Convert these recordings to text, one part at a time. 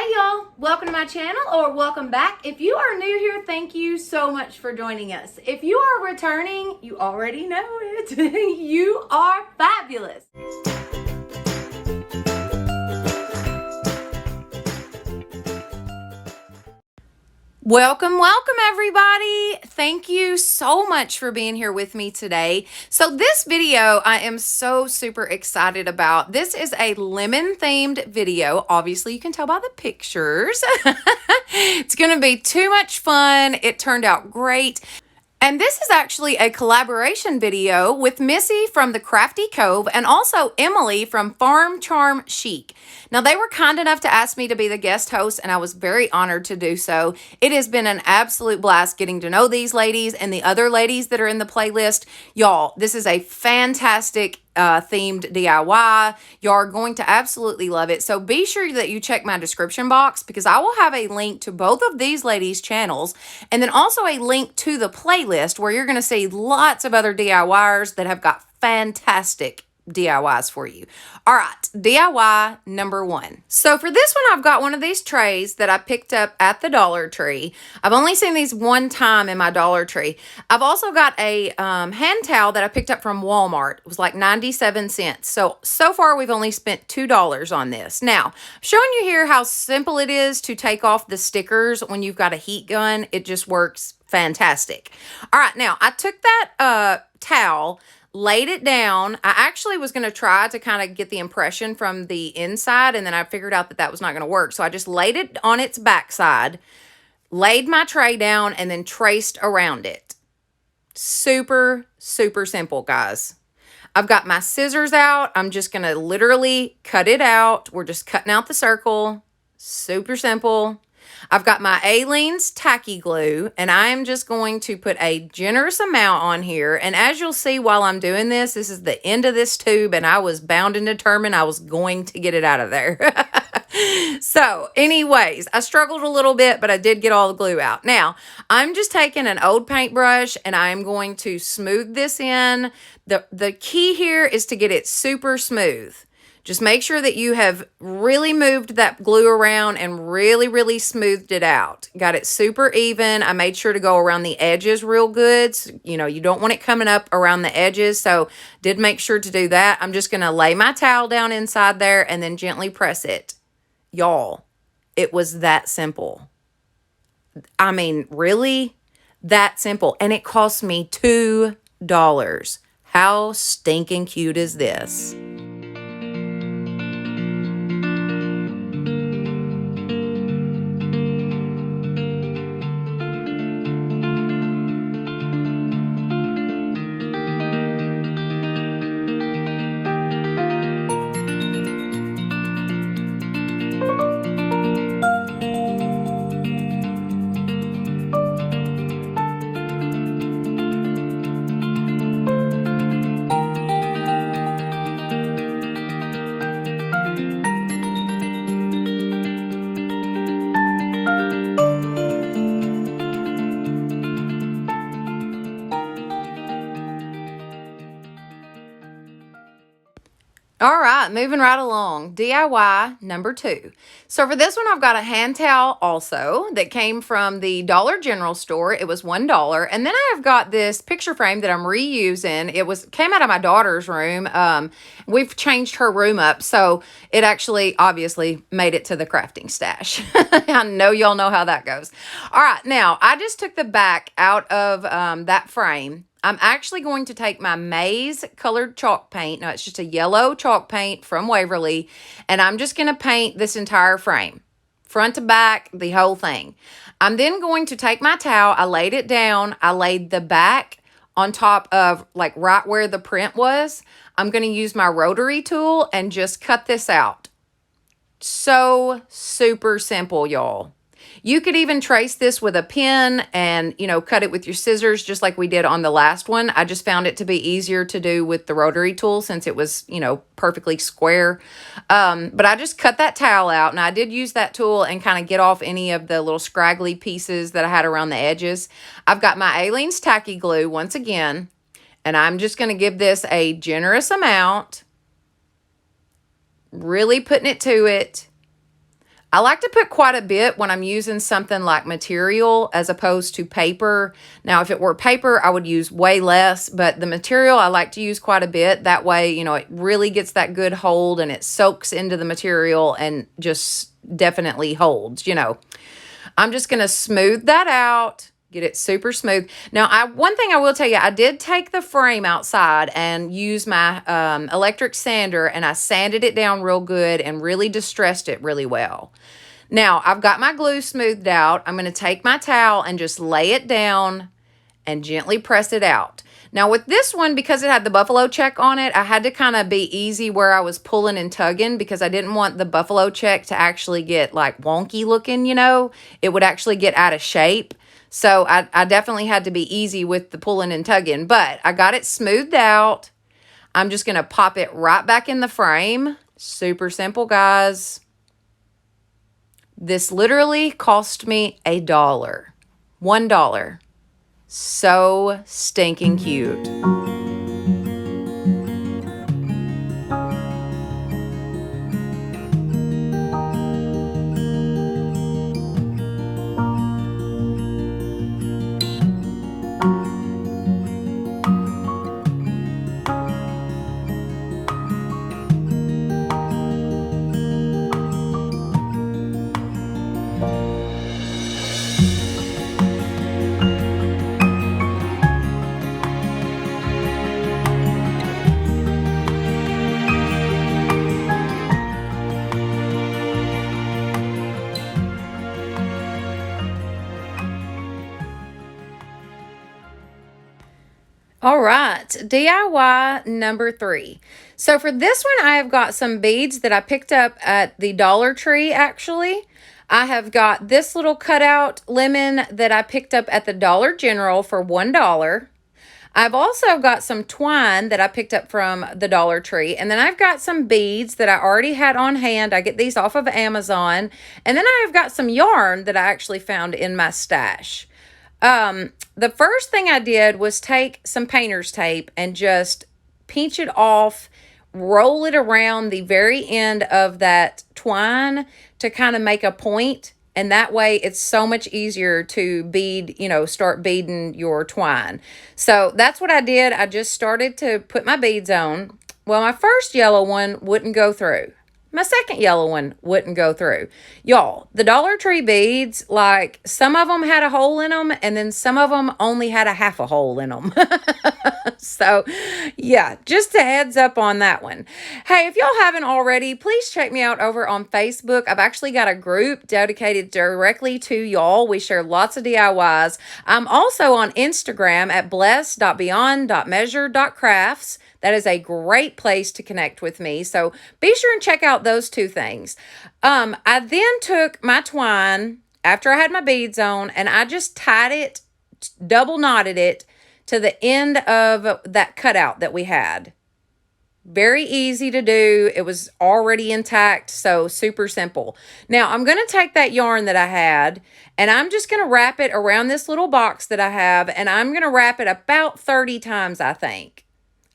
Hey y'all, welcome to my channel or welcome back. If you are new here, thank you so much for joining us. If you are returning, you already know it. You are fabulous. Welcome everybody. Thank you so much for being here with me today. So this video I am so super excited about. This is a lemon themed video. Obviously you can tell by the pictures. It's gonna be too much fun. It turned out great. And this is actually a collaboration video with Missy from the Crafty Cove and also Emily from Farm Charm Chic. Now, they were kind enough to ask me to be the guest host, and I was very honored to do so. It has been an absolute blast getting to know these ladies and the other ladies that are in the playlist. Y'all, this is a fantastic themed DIY. Y'all are going to absolutely love it. So be sure that you check my description box because I will have a link to both of these ladies' channels and then also a link to the playlist where you're going to see lots of other DIYers that have got fantastic DIYs for you. All right, DIY number one. So for this one, I've got one of these trays that I picked up at the Dollar Tree. I've only seen these one time in my Dollar Tree. I've also got a hand towel that I picked up from Walmart. It was like 97 cents. So far we've only spent $2 on this. Now, I'm showing you here how simple it is to take off the stickers when you've got a heat gun. It just works fantastic. All right, now I took that towel, laid it down. I actually was going to try to kind of get the impression from the inside, and then I figured out that that was not going to work. So I just laid it on its backside, laid my tray down, and then traced around it. Super, super simple, guys. I've got my scissors out. I'm just going to literally cut it out. We're just cutting out the circle. Super simple. I've got my Aleene's tacky glue, and I am just going to put a generous amount on here. And as you'll see while I'm doing this, this is the end of this tube, and I was bound and determined I was going to get it out of there. So anyways, I struggled a little bit, but I did get all the glue out. Now, I'm just taking an old paintbrush, and I'm going to smooth this in. The key here is to get it super smooth. Just make sure that you have really moved that glue around and really, really smoothed it out. Got it super even. I made sure to go around the edges real good. So, you know, you don't want it coming up around the edges, so did make sure to do that. I'm just going to lay my towel down inside there and then gently press it. Y'all, it was that simple. I mean, really that simple. And it cost me $2. How stinking cute is this? All right, moving right along. DIY number two. So for this one, I've got a hand towel also that came from the Dollar General store. It was $1. And then I've got this picture frame that I'm reusing. It came out of my daughter's room. We've changed her room up, so it actually obviously made it to the crafting stash. I know y'all know how that goes. All right, now I just took the back out of that frame. I'm actually going to take my maize colored chalk paint. Now, it's just a yellow chalk paint from Waverly, and I'm just going to paint this entire frame, front to back, the whole thing. I'm then going to take my towel. I laid it down. I laid the back on top of, like, right where the print was. I'm going to use my rotary tool and just cut this out. So super simple, y'all. You could even trace this with a pen and, you know, cut it with your scissors just like we did on the last one. I just found it to be easier to do with the rotary tool since it was, you know, perfectly square. But I just cut that towel out, and I did use that tool and kind of get off any of the little scraggly pieces that I had around the edges. I've got my Aleene's tacky glue once again, and I'm just going to give this a generous amount, really putting it to it. I like to put quite a bit when I'm using something like material as opposed to paper. Now, if it were paper, I would use way less, but the material I like to use quite a bit. That way, you know, it really gets that good hold and it soaks into the material and just definitely holds, you know. I'm just going to smooth that out. Get it super smooth. Now, one thing I will tell you, I did take the frame outside and use my electric sander, and I sanded it down real good and really distressed it really well. Now, I've got my glue smoothed out. I'm going to take my towel and just lay it down and gently press it out. Now, with this one, because it had the buffalo check on it, I had to kind of be easy where I was pulling and tugging because I didn't want the buffalo check to actually get like wonky looking, you know. It would actually get out of shape. So I definitely had to be easy with the pulling and tugging, but I got it smoothed out. I'm just going to pop it right back in the frame. Super simple, guys. This literally cost me $1. $1. So stinking cute. All right, DIY number 3. So for this one, I have got some beads that I picked up at the Dollar Tree, actually. I have got this little cutout lemon that I picked up at the Dollar General for $1. I've also got some twine that I picked up from the Dollar Tree. And then I've got some beads that I already had on hand. I get these off of Amazon. And then I've got some yarn that I actually found in my stash. The first thing I did was take some painter's tape and just pinch it off, roll it around the very end of that twine to kind of make a point. And that way it's so much easier to bead, you know, start beading your twine. So that's what I did. I just started to put my beads on. Well, my first yellow one wouldn't go through. My second yellow one wouldn't go through. Y'all, the Dollar Tree beads, like some of them had a hole in them and then some of them only had a half a hole in them. So, yeah, just a heads up on that one. Hey, if y'all haven't already, please check me out over on Facebook. I've actually got a group dedicated directly to y'all. We share lots of DIYs. I'm also on Instagram at bless.beyond.measure.crafts. That is a great place to connect with me. So be sure and check out those two things. I then took my twine after I had my beads on and I just tied it, double knotted it to the end of that cutout that we had. Very easy to do. It was already intact, so super simple. Now, I'm going to take that yarn that I had, and I'm just going to wrap it around this little box that I have, and I'm going to wrap it about 30 times, I think.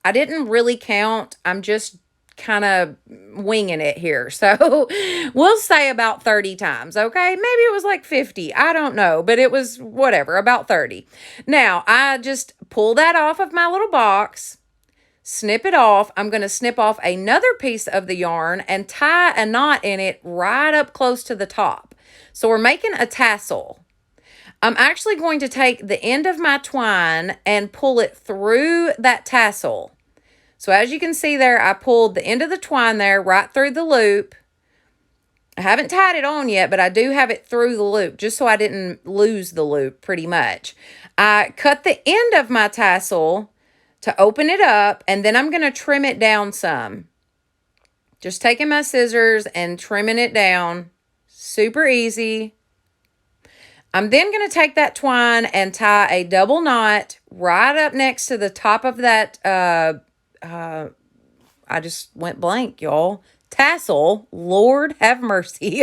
I didn't really count. I'm just kind of winging it here. So we'll say about 30 times, okay? Maybe it was like 50. I don't know, but it was whatever, about 30. Now, I just pull that off of my little box, snip it off. I'm going to snip off another piece of the yarn and tie a knot in it right up close to the top. So we're making a tassel. I'm actually going to take the end of my twine and pull it through that tassel. So as you can see there, I pulled the end of the twine there right through the loop. I haven't tied it on yet, but I do have it through the loop just so I didn't lose the loop pretty much. I cut the end of my tassel to open it up, and then I'm going to trim it down some. Just taking my scissors and trimming it down. Super easy. I'm then going to take that twine and tie a double knot right up next to the top of that, I just went blank, y'all. Tassel. Lord have mercy.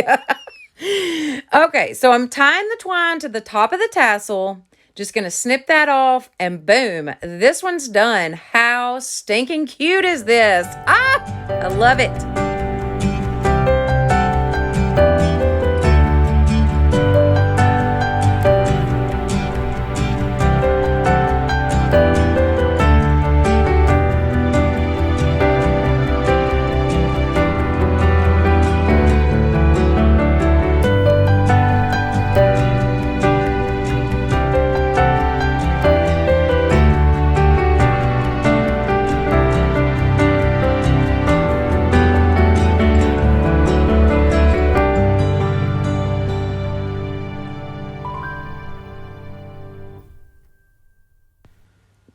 Okay, so I'm tying the twine to the top of the tassel. Just going to snip that off, and boom, this one's done. How stinking cute is this? I love it.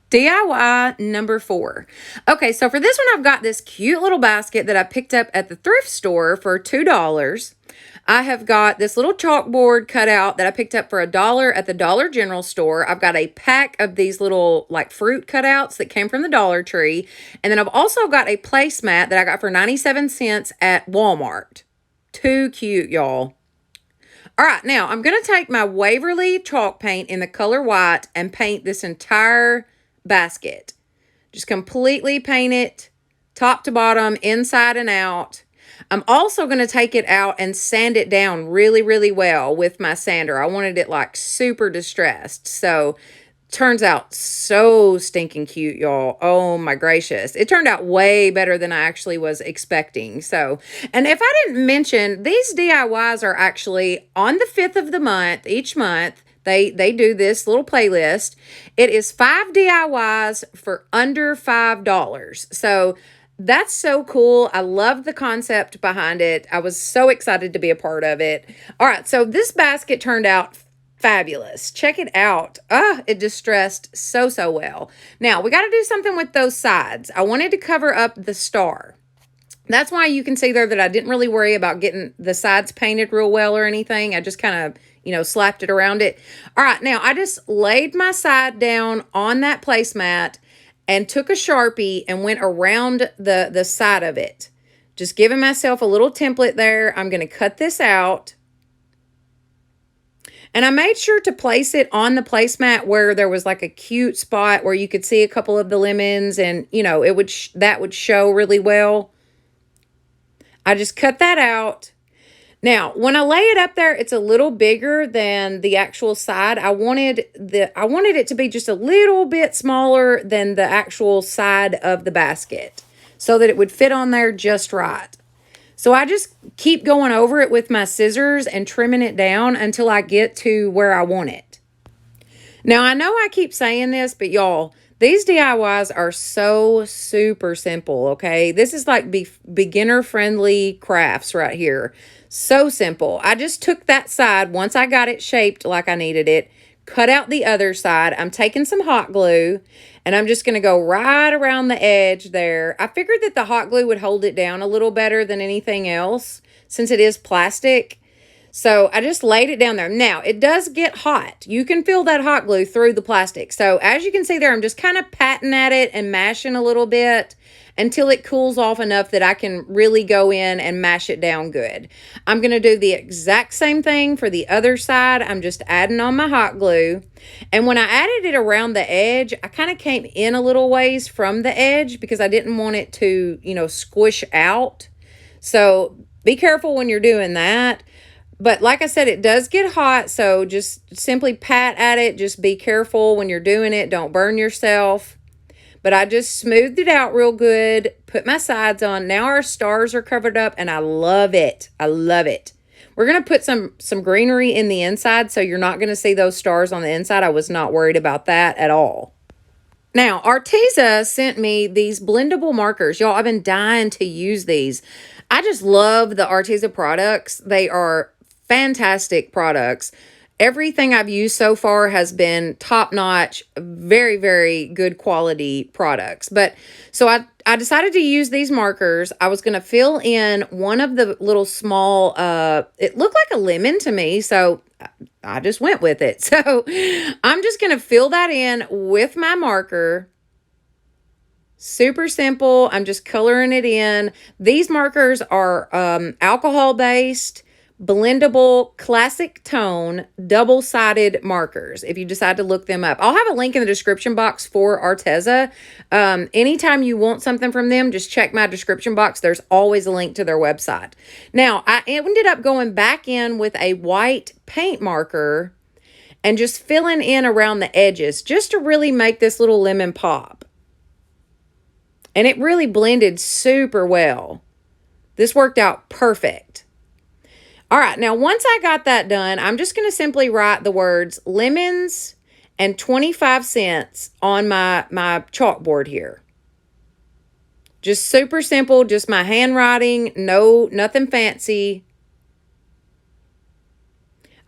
DIY number 4. Okay, so for this one, I've got this cute little basket that I picked up at the thrift store for $2. I have got this little chalkboard cut out that I picked up for $1 at the Dollar General store. I've got a pack of these little like fruit cutouts that came from the Dollar Tree. And then I've also got a placemat that I got for 97 cents at Walmart. Too cute, y'all. All right, now I'm going to take my Waverly chalk paint in the color white and paint this entire basket. Just completely paint it top to bottom, inside and out. I'm also going to take it out and sand it down really, really well with my sander. I wanted it like super distressed. So turns out so stinking cute, y'all. Oh my gracious. It turned out way better than I actually was expecting. So, and if I didn't mention, these DIYs are actually on the 5th of the month, each month. They do this little playlist. It is 5 DIYs for under $5. So that's so cool. I love the concept behind it. I was so excited to be a part of it. All right, so this basket turned out fabulous. Check it out. It distressed so well. Now, we got to do something with those sides. I wanted to cover up the star. That's why you can see there that I didn't really worry about getting the sides painted real well or anything. I just kind of, slapped it around it. All right, now I just laid my side down on that placemat and took a Sharpie and went around the side of it. Just giving myself a little template there. I'm going to cut this out. And I made sure to place it on the placemat where there was like a cute spot where you could see a couple of the lemons and, it would that would show really well. I just cut that out. Now, when I lay it up there, it's a little bigger than the actual side. I wanted it to be just a little bit smaller than the actual side of the basket so that it would fit on there just right. So I just keep going over it with my scissors and trimming it down until I get to where I want it. Now, I know I keep saying this, but y'all, these DIYs are so super simple, okay? This is like beginner-friendly crafts right here. So simple. I just took that side once I got it shaped like I needed it, cut out the other side. I'm taking some hot glue, and I'm just going to go right around the edge there. I figured that the hot glue would hold it down a little better than anything else since it is plastic. So I just laid it down there. Now, it does get hot. You can feel that hot glue through the plastic. So as you can see there, I'm just kind of patting at it and mashing a little bit until it cools off enough that I can really go in and mash it down good. I'm going to do the exact same thing for the other side. I'm just adding on my hot glue. And when I added it around the edge, I kind of came in a little ways from the edge because I didn't want it to, squish out. So be careful when you're doing that. But like I said, it does get hot, so just simply pat at it. Just be careful when you're doing it. Don't burn yourself. But I just smoothed it out real good, put my sides on. Now our stars are covered up, and I love it. I love it. We're going to put some greenery in the inside, so you're not going to see those stars on the inside. I was not worried about that at all. Now, Arteza sent me these blendable markers. Y'all, I've been dying to use these. I just love the Arteza products. They are fantastic products. Everything I've used so far has been top-notch, very, very good quality products. But so I decided to use these markers. I was going to fill in one of the little small, it looked like a lemon to me, so I just went with it. So I'm just going to fill that in with my marker. Super simple. I'm just coloring it in. These markers are alcohol-based, blendable, classic tone, double-sided markers if you decide to look them up. I'll have a link in the description box for Arteza. Anytime you want something from them, just check my description box. There's always a link to their website. Now, I ended up going back in with a white paint marker and just filling in around the edges just to really make this little lemon pop. And it really blended super well. This worked out perfect. All right, now once I got that done, I'm just going to simply write the words lemons and 25 cents on my chalkboard here. Just super simple, just my handwriting, nothing fancy.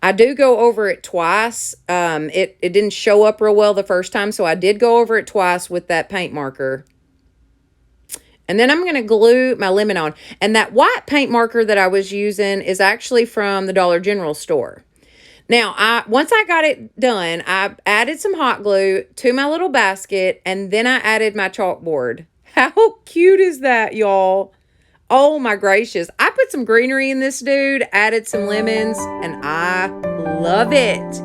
I do go over it twice. It didn't show up real well the first time, so I did go over it twice with that paint marker. And then I'm going to glue my lemon on. And that white paint marker that I was using is actually from the Dollar General store. Now, once I got it done, I added some hot glue to my little basket, and then I added my chalkboard. How cute is that, y'all? Oh my gracious. I put some greenery in this dude, added some lemons, and I love it.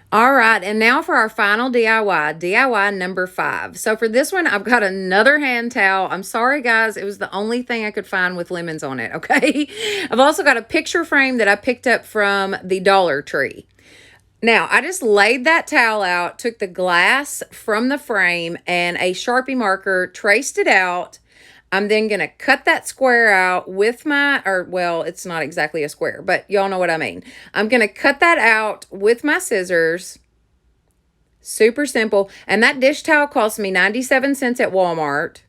All right, and now for our final DIY number 5. So for this one, I've got another hand towel. I'm sorry, guys. It was the only thing I could find with lemons on it, okay? I've also got a picture frame that I picked up from the Dollar Tree. Now, I just laid that towel out, took the glass from the frame and a Sharpie marker, traced it out. I'm then going to cut that square out with well, it's not exactly a square, but y'all know what I mean. I'm going to cut that out with my scissors. Super simple. And that dish towel cost me 97 cents at Walmart.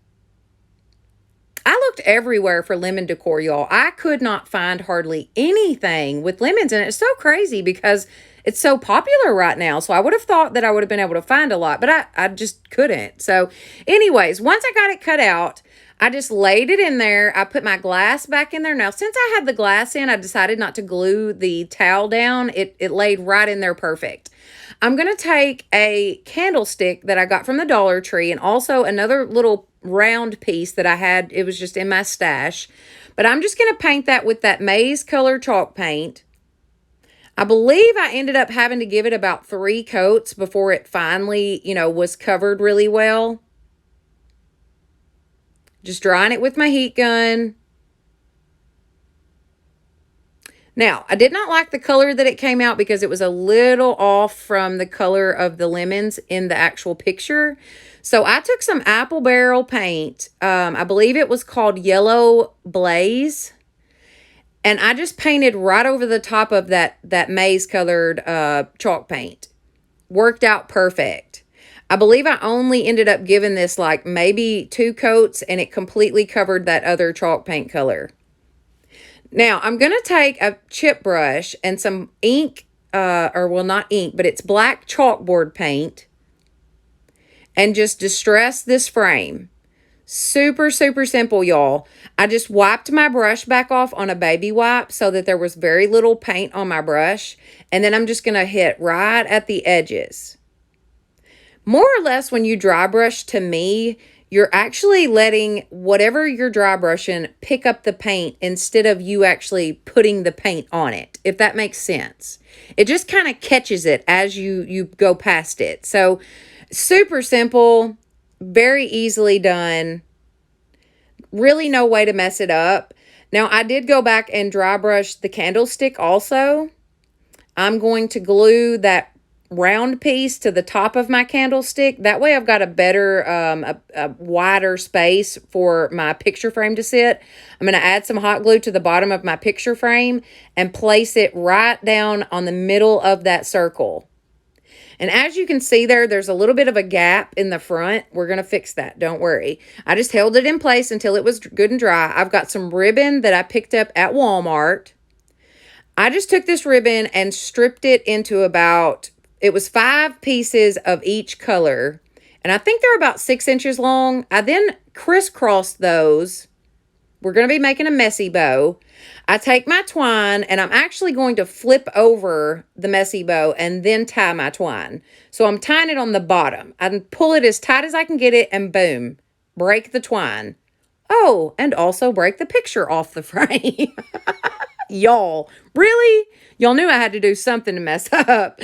I looked everywhere for Lemon Decor, y'all. I could not find hardly anything with lemons, and it's so crazy because it's so popular right now. So I would have thought that I would have been able to find a lot, but I just couldn't. So anyways, once I got it cut out, I just laid it in there. I put my glass back in there. Now, since I had the glass in, I decided not to glue the towel down. It laid right in there perfect. I'm going to take a candlestick that I got from the Dollar Tree and also another little round piece that I had. It was just in my stash. But I'm just going to paint that with that maize color chalk paint. I believe I ended up having to give it about 3 coats before it finally, was covered really well. Just drying it with my heat gun. Now, I did not like the color that it came out because it was a little off from the color of the lemons in the actual picture. So I took some apple barrel paint. I believe it was called Yellow Blaze. And I just painted right over the top of that maize colored chalk paint. Worked out perfect. I believe I only ended up giving this like maybe 2 coats, and it completely covered that other chalk paint color. Now, I'm going to take a chip brush and some ink, well, not ink, but it's black chalkboard paint, and just distress this frame. Super, super simple, y'all. I just wiped my brush back off on a baby wipe so that there was very little paint on my brush, and then I'm just going to hit right at the edges. More or less, when you dry brush, to me, you're actually letting whatever you're dry brushing pick up the paint instead of you actually putting the paint on it, if that makes sense. It just kind of catches it as you go past it. So super simple, very easily done. Really no way to mess it up. Now, I did go back and dry brush the candlestick also. I'm going to glue that round piece to the top of my candlestick. That way I've got a better, a wider space for my picture frame to sit. I'm going to add some hot glue to the bottom of my picture frame and place it right down on the middle of that circle. And as you can see there's a little bit of a gap in the front. We're going to fix that. Don't worry. I just held it in place until it was good and dry. I've got some ribbon that I picked up at Walmart. I just took this ribbon and stripped it into it was 5 pieces of each color. And I think they're about 6 inches long. I then crisscrossed those. We're going to be making a messy bow. I take my twine, and I'm actually going to flip over the messy bow and then tie my twine. So I'm tying it on the bottom. I can pull it as tight as I can get it, and boom, break the twine. Oh, and also break the picture off the frame. Y'all, really? Y'all knew I had to do something to mess up.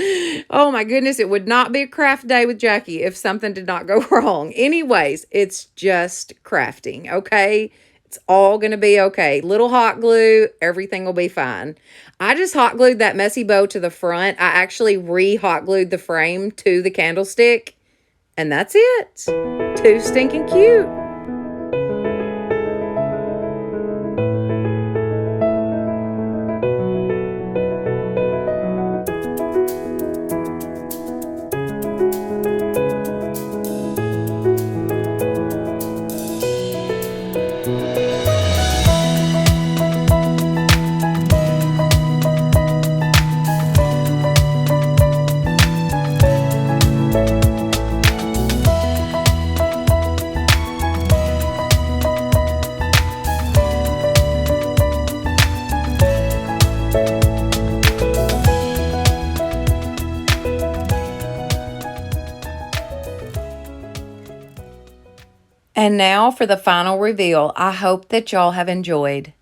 Oh my goodness, it would not be a craft day with Jackie if something did not go wrong. Anyways, it's just crafting, okay? It's all going to be okay. Little hot glue, everything will be fine. I just hot glued that messy bow to the front. I actually re-hot glued the frame to the candlestick. And that's it. Too stinking cute. And now for the final reveal. I hope that y'all have enjoyed.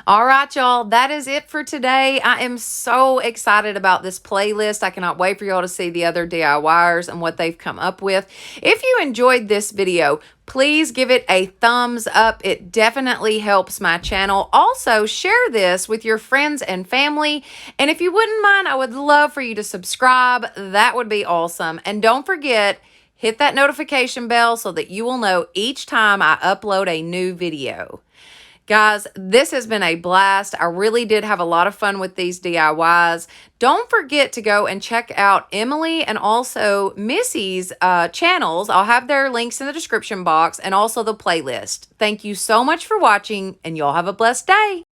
All right, y'all, that is it for today. I am so excited about this playlist. I cannot wait for y'all to see the other DIYers and what they've come up with. If you enjoyed this video, please give it a thumbs up. It definitely helps my channel. Also, share this with your friends and family. And if you wouldn't mind, I would love for you to subscribe. That would be awesome. And don't forget, hit that notification bell so that you will know each time I upload a new video. Guys, this has been a blast. I really did have a lot of fun with these DIYs. Don't forget to go and check out Emily and also Missy's channels. I'll have their links in the description box and also the playlist. Thank you so much for watching, and y'all have a blessed day.